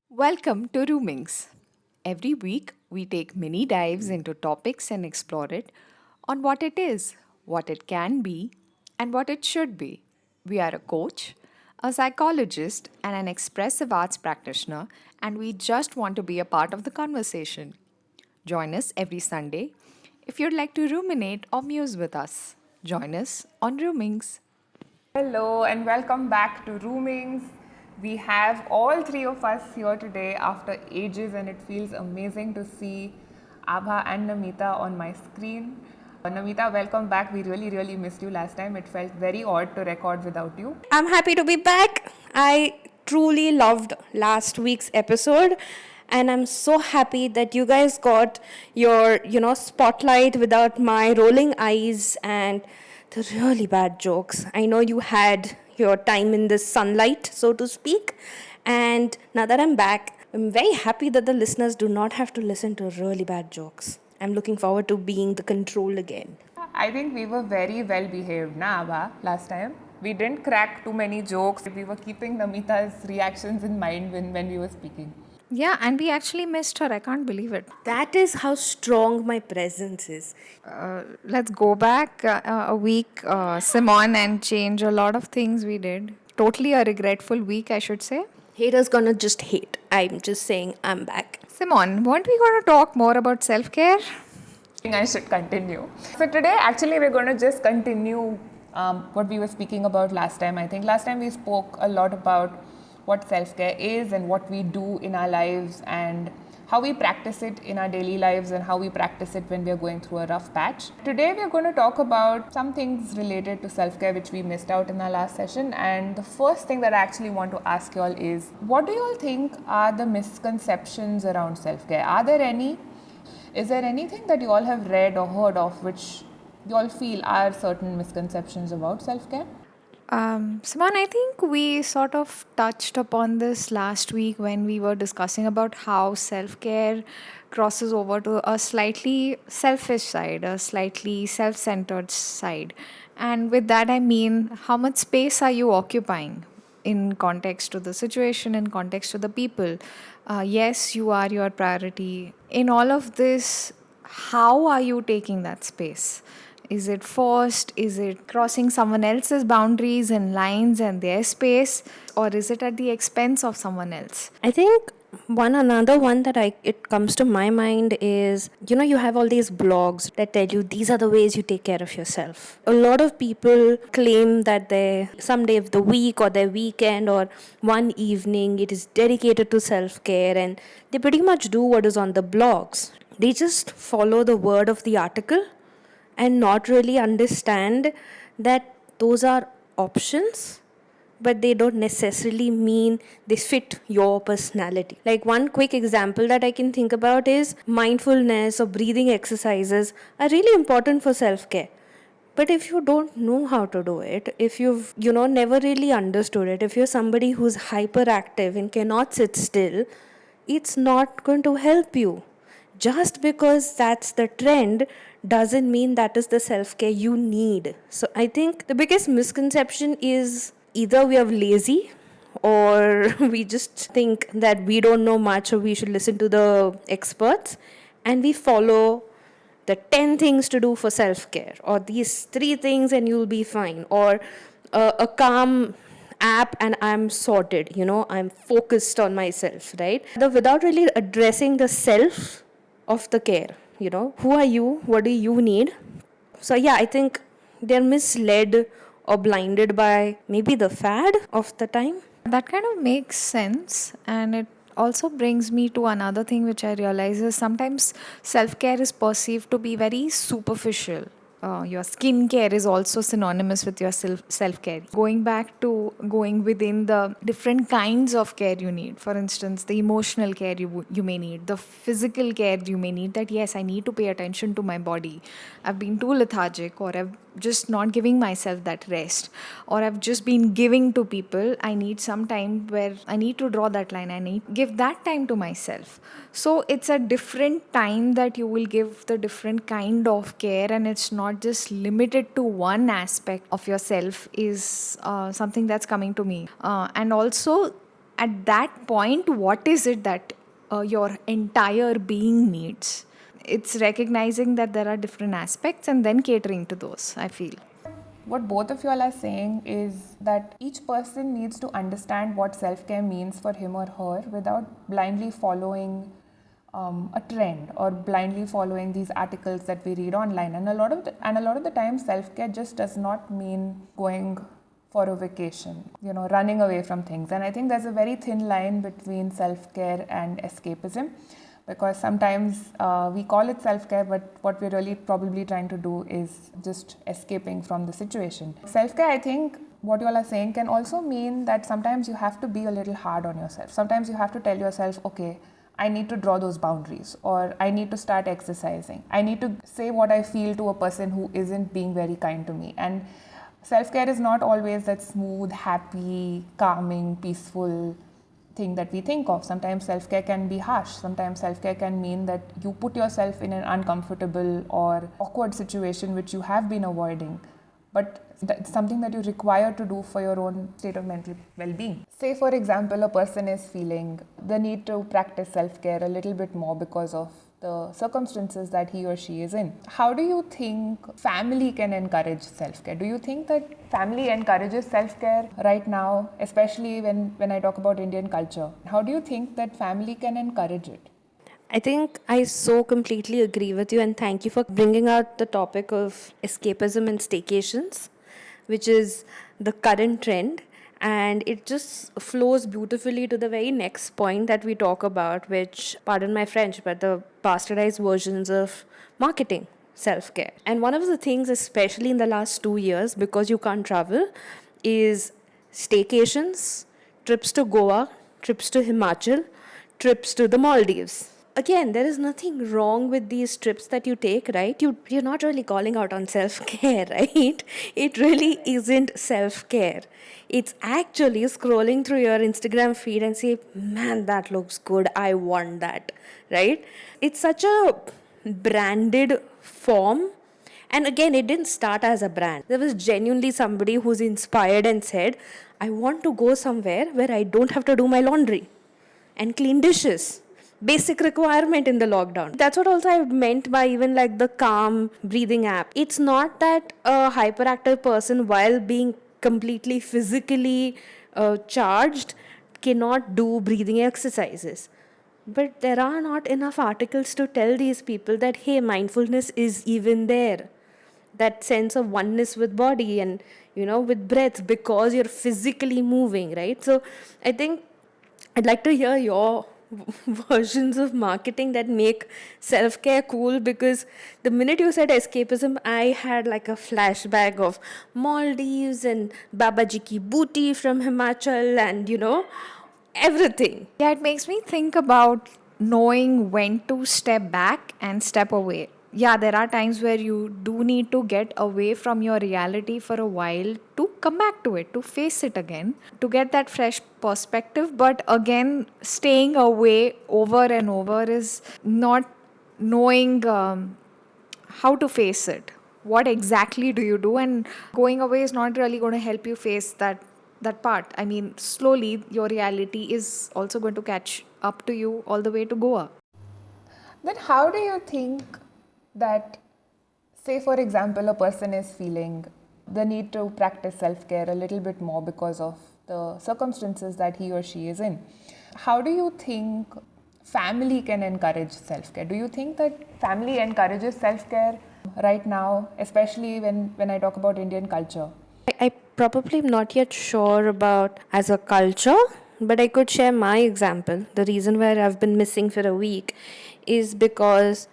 Welcome to Roomings. Every week, we take mini dives into topics and explore it on what it is, what it can be, and what it should be. We are a coach, a psychologist, and an expressive arts practitioner, and we just want to be a part of the conversation. Join us every Sunday if you'd like to ruminate or muse with us. Join us on Roomings. Hello and welcome back to Roomings. We have all three of us here today after ages, and it feels amazing to see Abha and Namita on my screen. Namita, welcome back. We really missed you last time. It felt very odd to record without you. I'm happy to be back. I truly loved last week's episode, and I'm so happy that you guys got your, spotlight without my rolling eyes and the really bad jokes. I know you had your time in the sunlight, so to speak, and now that I'm back, I'm very happy that the listeners do not have to listen to really bad jokes. I'm looking forward to being the control again. I think we were very well behaved, na Abha, last time. We didn't crack too many jokes. We were keeping Namita's reactions in mind when we were speaking. Yeah, and we actually missed her. I can't believe it. That is how strong my presence is. Let's go back a week, Simon, and change a lot of things we did. Totally a regretful week, I should say. Haters gonna just hate. I'm just saying I'm back. Simon, weren't we going to talk more about self care? I think I should continue. So, today, actually, we're going to just continue what we were speaking about last time. I think last time we spoke a lot about what self care is and what we do in our lives and how we practice it in our daily lives and how we practice it when we are going through a rough patch. Today, we are going to talk about some things related to self care which we missed out in our last session. And the first thing that I actually want to ask you all is, what do you all think are the misconceptions around self care? Are there any? Is there anything that you all have read or heard of which you all feel are certain misconceptions about self care? Simon, I think we sort of touched upon this last week when we were discussing about how self care crosses over to a slightly selfish side, a slightly self centered side. And with that, I mean, how much space are you occupying in context to the situation, in context to the people? Yes, you are your priority. In all of this, how are you taking that space? Is it forced? Is it crossing someone else's boundaries and lines and their space? Or is it at the expense of someone else? I think another one that it comes to my mind is, you have all these blogs that tell you these are the ways you take care of yourself. A lot of people claim that they some day of the week or their weekend or one evening it is dedicated to self-care, and they pretty much do what is on the blogs. They just follow the word of the article and not really understand that those are options, but they don't necessarily mean they fit your personality. Like, one quick example that I can think about is mindfulness or breathing exercises are really important for self-care. But if you don't know how to do it, if you've never really understood it, if you're somebody who's hyperactive and cannot sit still, it's not going to help you. Just because that's the trend doesn't mean that is the self-care you need. So I think the biggest misconception is either we are lazy or we just think that we don't know much or we should listen to the experts, and we follow the 10 things to do for self-care, or these 3 things and you'll be fine, or a calm app and I'm sorted, I'm focused on myself, right? Without really addressing the self of the care, who are you, what do you need? So yeah, I think they're misled or blinded by maybe the fad of the time. That kind of makes sense, and it also brings me to another thing which I realize is sometimes self care is perceived to be very superficial. Your skincare is also synonymous with your self care. Going back to going within the different kinds of care you need. For instance, the emotional care you may need, the physical care you may need. That yes, I need to pay attention to my body. I've been too lethargic, or I've just not giving myself that rest, or I've just been giving to people. I need some time where I need to draw that line. I need give that time to myself. So it's a different time that you will give the different kind of care, and it's not just limited to one aspect of yourself. Is something that's coming to me, and also at that point, what is it that your entire being needs? It's recognizing that there are different aspects and then catering to those, I feel. What both of you all are saying is that each person needs to understand what self-care means for him or her without blindly following a trend or blindly following these articles that we read online. And a lot of the time, self-care just does not mean going for a vacation, running away from things. And I think there's a very thin line between self-care and escapism, because sometimes we call it self-care, but what we're really probably trying to do is just escaping from the situation. Self-care, I think, what you all are saying can also mean that sometimes you have to be a little hard on yourself. Sometimes you have to tell yourself, okay, I need to draw those boundaries, or I need to start exercising. I need to say what I feel to a person who isn't being very kind to me. And self-care is not always that smooth, happy, calming, peaceful thing that we think of. Sometimes self-care can be harsh. Sometimes self-care can mean that you put yourself in an uncomfortable or awkward situation which you have been avoiding, but it's something that you require to do for your own state of mental well-being. Say, for example, a person is feeling the need to practice self-care a little bit more because of the circumstances that he or she is in. How do you think family can encourage self-care? Do you think that family encourages self-care right now, especially when I talk about Indian culture? How do you think that family can encourage it? I think I so completely agree with you, and thank you for bringing out the topic of escapism and staycations, which is the current trend. And it just flows beautifully to the very next point that we talk about, which, pardon my French, but the bastardized versions of marketing self-care. And one of the things, especially in the last 2 years, because you can't travel, is staycations, trips to Goa, trips to Himachal, trips to the Maldives. Again, there is nothing wrong with these trips that you take, right? You're not really calling out on self-care, right? It really isn't self-care. It's actually scrolling through your Instagram feed and say, man, that looks good. I want that, right? It's such a branded form. And again, it didn't start as a brand. There was genuinely somebody who's inspired and said, I want to go somewhere where I don't have to do my laundry and clean dishes. Basic requirement in the lockdown. That's what also I meant by even like the calm breathing app. It's not that a hyperactive person, while being completely physically charged, cannot do breathing exercises. But there are not enough articles to tell these people that, hey, mindfulness is even there. That sense of oneness with body and, with breath, because you're physically moving, right? So I think I'd like to hear your versions of marketing that make self-care cool, because the minute you said escapism, I had like a flashback of Maldives and Babaji Ki Booty from Himachal and, everything. Yeah, it makes me think about knowing when to step back and step away. Yeah, there are times where you do need to get away from your reality for a while to come back to it, to face it again, to get that fresh perspective. But again, staying away over and over is not knowing how to face it. What exactly do you do? And going away is not really going to help you face that part. I mean, slowly your reality is also going to catch up to you all the way to Goa. Then how do you think that, say, for example, a person is feeling the need to practice self-care a little bit more because of the circumstances that he or she is in? How do you think family can encourage self-care? Do you think that family encourages self-care right now, especially when I talk about Indian culture? I probably am not yet sure about as a culture, but I could share my example. The reason why I've been missing for a week is because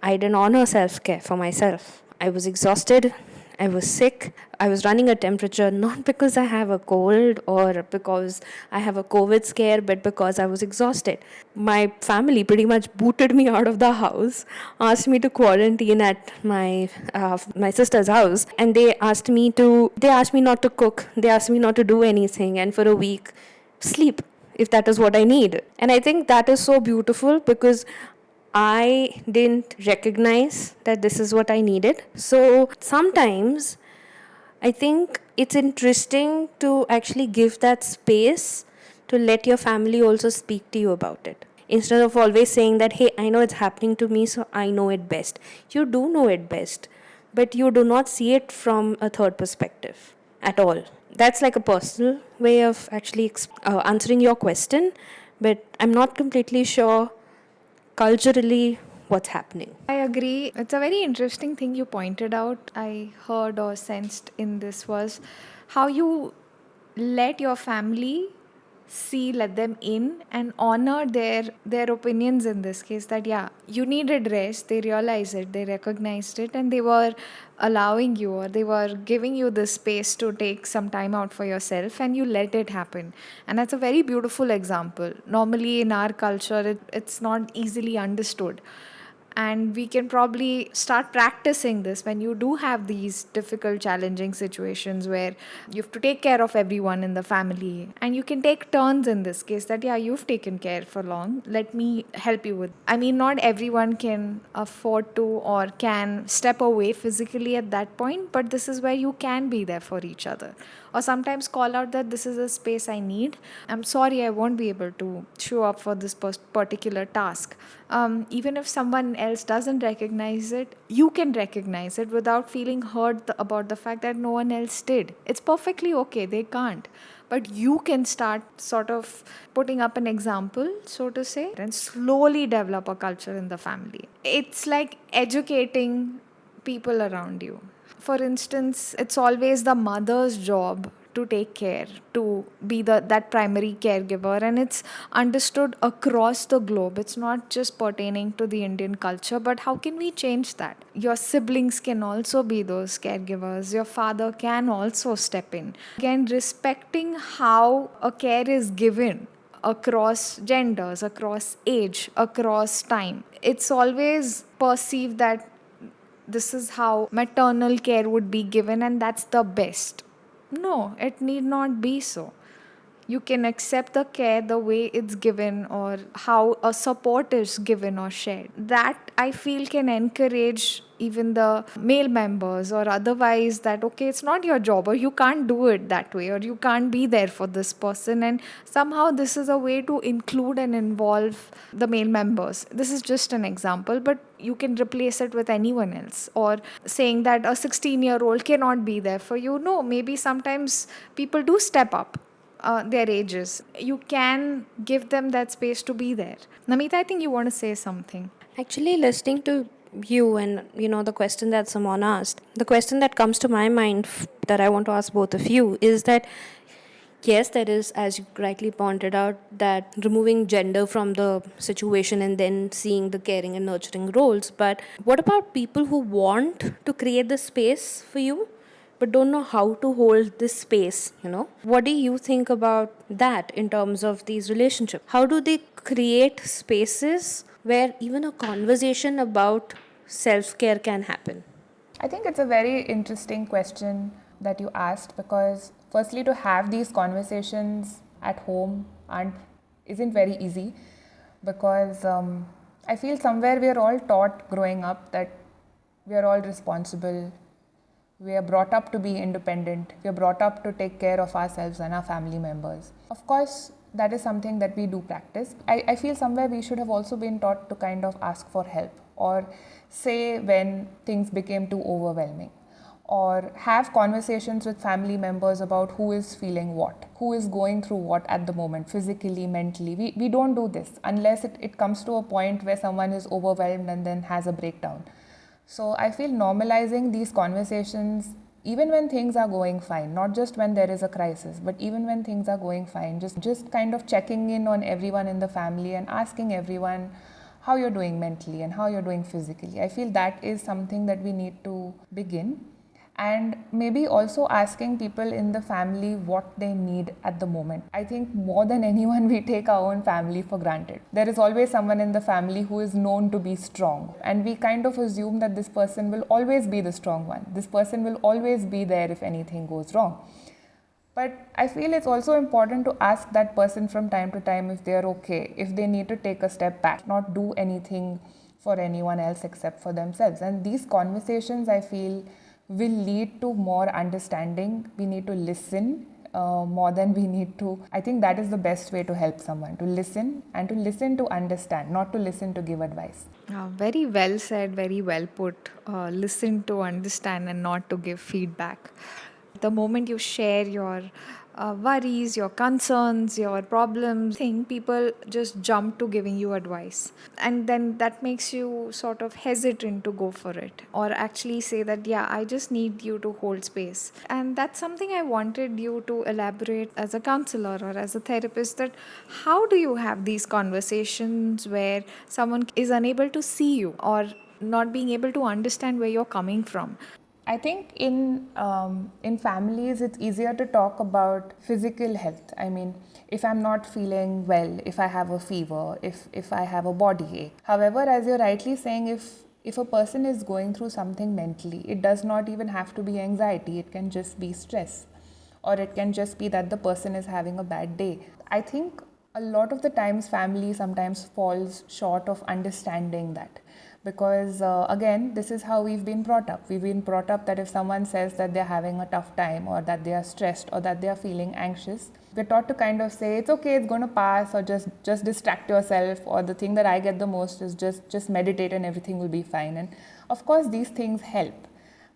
I didn't honor self-care for myself. I was exhausted I was sick. I was running a temperature not because I have a cold or because I have a COVID scare, but because I was exhausted. My family pretty much booted me out of the house, asked me to quarantine at my sister's house, and they asked me not to cook. They asked me not to do anything, and for a week, sleep if that is what I need. And I think that is so beautiful because I didn't recognize that this is what I needed. So sometimes I think it's interesting to actually give that space to let your family also speak to you about it. Instead of always saying that, hey, I know it's happening to me, so I know it best. You do know it best, but you do not see it from a third perspective at all. That's like a personal way of actually answering your question, but I'm not completely sure culturally what's happening. I agree. It's a very interesting thing you pointed out. I heard or sensed in this was how you let your family let them in and honor their opinions in this case, that yeah, you needed rest, they realized it, they recognized it, and they were allowing you, or they were giving you the space to take some time out for yourself, and you let it happen. And that's a very beautiful example. Normally in our culture, it's not easily understood, and we can probably start practicing this when you do have these difficult, challenging situations where you have to take care of everyone in the family, and you can take turns in this case, that yeah, you've taken care for long, let me help you with. I mean, not everyone can afford to or can step away physically at that point, but this is where you can be there for each other, or sometimes call out that this is a space I need. I'm sorry, I won't be able to show up for this particular task. Even if someone else doesn't recognize it, you can recognize it without feeling hurt about the fact that no one else did. It's perfectly okay, they can't. But you can start sort of putting up an example, so to say, and slowly develop a culture in the family. It's like educating people around you. For instance, it's always the mother's job to take care, to be that primary caregiver, and it's understood across the globe. It's not just pertaining to the Indian culture, but how can we change that? Your siblings can also be those caregivers. Your father can also step in. Again, respecting how a care is given across genders, across age, across time. It's always perceived that this is how maternal care would be given and that's the best. No, it need not be so. You can accept the care the way it's given, or how a support is given or shared. That I feel can encourage even the male members or otherwise, that okay, it's not your job, or you can't do it that way, or you can't be there for this person. And somehow this is a way to include and involve the male members. This is just an example, but you can replace it with anyone else. Or saying that a 16-year-old cannot be there for you. No, maybe sometimes people do step up their ages. You can give them that space to be there. Namita, I think you want to say something. Actually, listening to you and the question that someone asked, the question that comes to my mind that I want to ask both of you is that yes, there is, as you rightly pointed out, that removing gender from the situation and then seeing the caring and nurturing roles. But what about people who want to create the space for you but don't know how to hold this space? What do you think about that in terms of these relationships? How do they create spaces where even a conversation about self-care can happen? I think it's a very interesting question that you asked, because firstly, to have these conversations at home isn't very easy, because I feel somewhere we are all taught growing up that we are all responsible. We are brought up to be independent. We are brought up to take care of ourselves and our family members. Of course, that is something that we do practice. I feel somewhere we should have also been taught to kind of ask for help, or say when things became too overwhelming, or have conversations with family members about who is feeling what, who is going through what at the moment, physically, mentally. We don't do this unless it comes to a point where someone is overwhelmed and then has a breakdown. So I feel normalizing these conversations, even when things are going fine, not just when there is a crisis, but even when things are going fine, just kind of checking in on everyone in the family and asking everyone how you're doing mentally and how you're doing physically. I feel that is something that we need to begin. and maybe also asking people in the family what they need at the moment. I think more than anyone, we take our own family for granted. There is always someone in the family who is known to be strong, and we kind of assume that this person will always be the strong one. This person will always be there if anything goes wrong. But I feel it's also important to ask that person from time to time if they are okay, if they need to take a step back, not do anything for anyone else except for themselves. And these conversations, I feel, will lead to more understanding. We need to listen more than we need to. I think that is the best way to help someone, to listen, and to listen to understand, not to listen to give advice. Very well said, very well put. Listen to understand and not to give feedback. The moment you share your worries, your concerns, your problems, think people just jump to giving you advice. And then that makes you sort of hesitant to go for it or actually say that, yeah, I just need you to hold space. And that's something I wanted you to elaborate as a counselor or as a therapist, that how do you have these conversations where someone is unable to see you or not being able to understand where you're coming from? I think in families it's easier to talk about physical health. I mean, if I'm not feeling well, if I have a fever, if I have a body ache. However, as you're rightly saying, if a person is going through something mentally, it does not even have to be anxiety. It can just be stress, or it can just be that the person is having a bad day. I think a lot of the times family sometimes falls short of understanding that, because again, this is how we've been brought up. We've been brought up that if someone says that they're having a tough time, or that they are stressed, or that they are feeling anxious, we're taught to kind of say it's okay, it's going to pass, or just distract yourself, or the thing that I get the most is just meditate and everything will be fine. And of course these things help,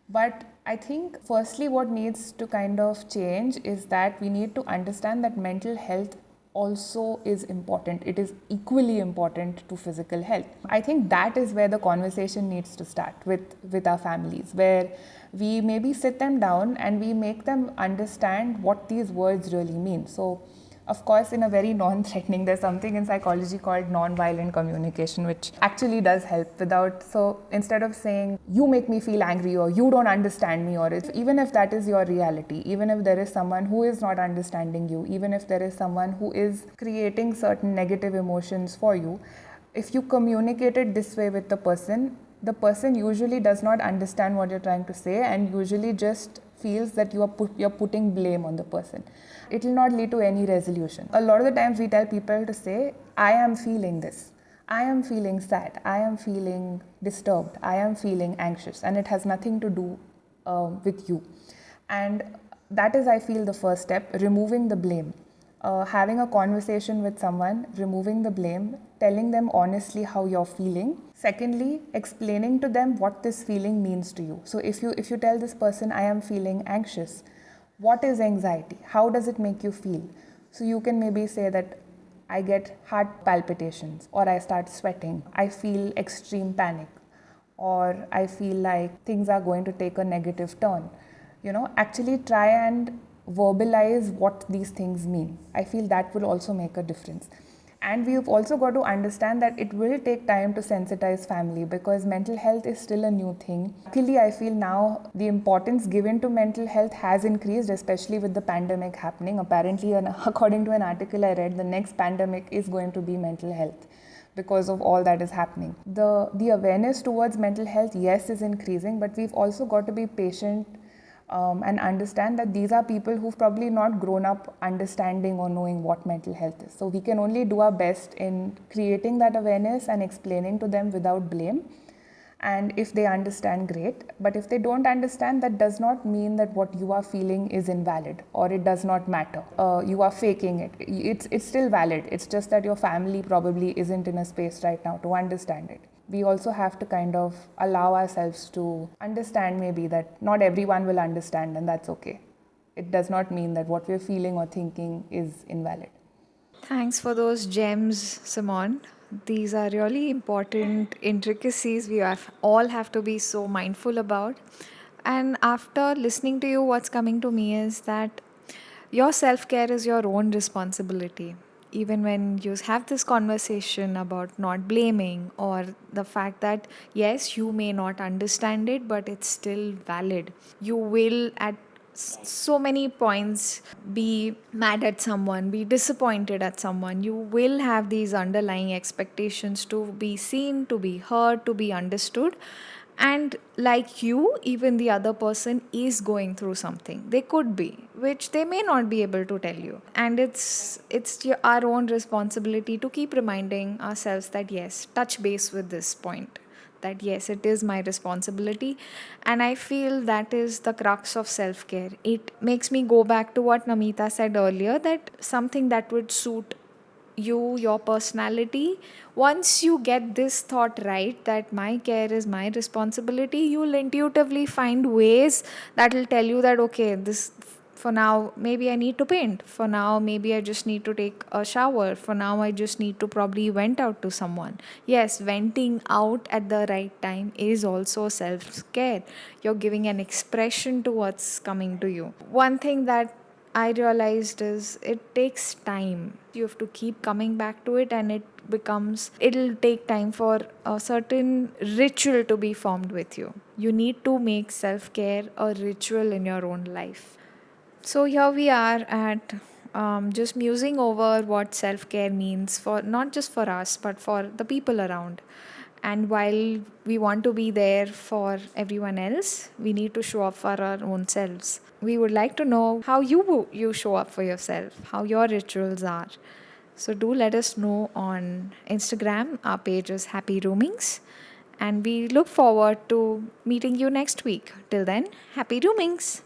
but I think firstly what needs to kind of change is that we need to understand that mental health also is important. It is equally important to physical health. I think that is where the conversation needs to start with our families, where we maybe sit them down and we make them understand what these words really mean. So of course, in a very non-threatening, there's something in psychology called non-violent communication, which actually does help without, so instead of saying, you make me feel angry, or you don't understand me, or even if that is your reality, even if there is someone who is not understanding you, even if there is someone who is creating certain negative emotions for you, if you communicate it this way with the person usually does not understand what you're trying to say, and usually just feels that you're putting blame on the person. It will not lead to any resolution. A lot of the times we tell people to say, I am feeling this, I am feeling sad, I am feeling disturbed, I am feeling anxious, and it has nothing to do with you. And that is, I feel, the first step, removing the blame. Having a conversation with someone, removing the blame, telling them honestly how you're feeling. Secondly, explaining to them what this feeling means to you. So if you tell this person, I am feeling anxious, what is anxiety? How does it make you feel? So you can maybe say that I get heart palpitations, or I start sweating, I feel extreme panic, or I feel like things are going to take a negative turn. Actually try and verbalize what these things mean. I feel that will also make a difference. And we've also got to understand that it will take time to sensitize family, because mental health is still a new thing. Luckily, I feel now the importance given to mental health has increased, especially with the pandemic happening. Apparently, according to an article I read, the next pandemic is going to be mental health because of all that is happening. The awareness towards mental health, yes, is increasing, but we've also got to be patient and understand that these are people who've probably not grown up understanding or knowing what mental health is. So we can only do our best in creating that awareness and explaining to them without blame. And if they understand, great. But if they don't understand, that does not mean that what you are feeling is invalid or it does not matter. You are faking it. It's still valid. It's just that your family probably isn't in a space right now to understand it. We also have to kind of allow ourselves to understand maybe that not everyone will understand, and that's okay. It does not mean that what we're feeling or thinking is invalid. Thanks for those gems, Simon. These are really important intricacies we all have to be so mindful about. And after listening to you, what's coming to me is that your self care is your own responsibility. even when you have this conversation about not blaming, or the fact that yes, you may not understand it, but it's still valid. You will at so many points be mad at someone, be disappointed at someone. You will have these underlying expectations to be seen, to be heard, to be understood. And like you, even the other person is going through something. They could be, which they may not be able to tell you. And our own responsibility to keep reminding ourselves that yes, touch base with this point, that yes, it is my responsibility. And I feel that is the crux of self care. It makes me go back to what Namita said earlier, that something that would suit you, your personality. Once you get this thought right, that my care is my responsibility, you'll intuitively find ways that will tell you that okay, this, for now maybe I need to paint, for now maybe I just need to take a shower, for now I just need to probably vent out to someone. Yes, venting out at the right time is also self care. You're giving an expression to what's coming to you. One thing that I realized is it takes time. You have to keep coming back to it, and it'll take time for a certain ritual to be formed with you. You need to make self care a ritual in your own life. So here we are at just musing over what self care means, for not just for us but for the people around. And while we want to be there for everyone else, we need to show up for our own selves. We would like to know how you show up for yourself, how your rituals are. So do let us know on Instagram. Our page is Happy Roomings. And we look forward to meeting you next week. Till then, happy roomings.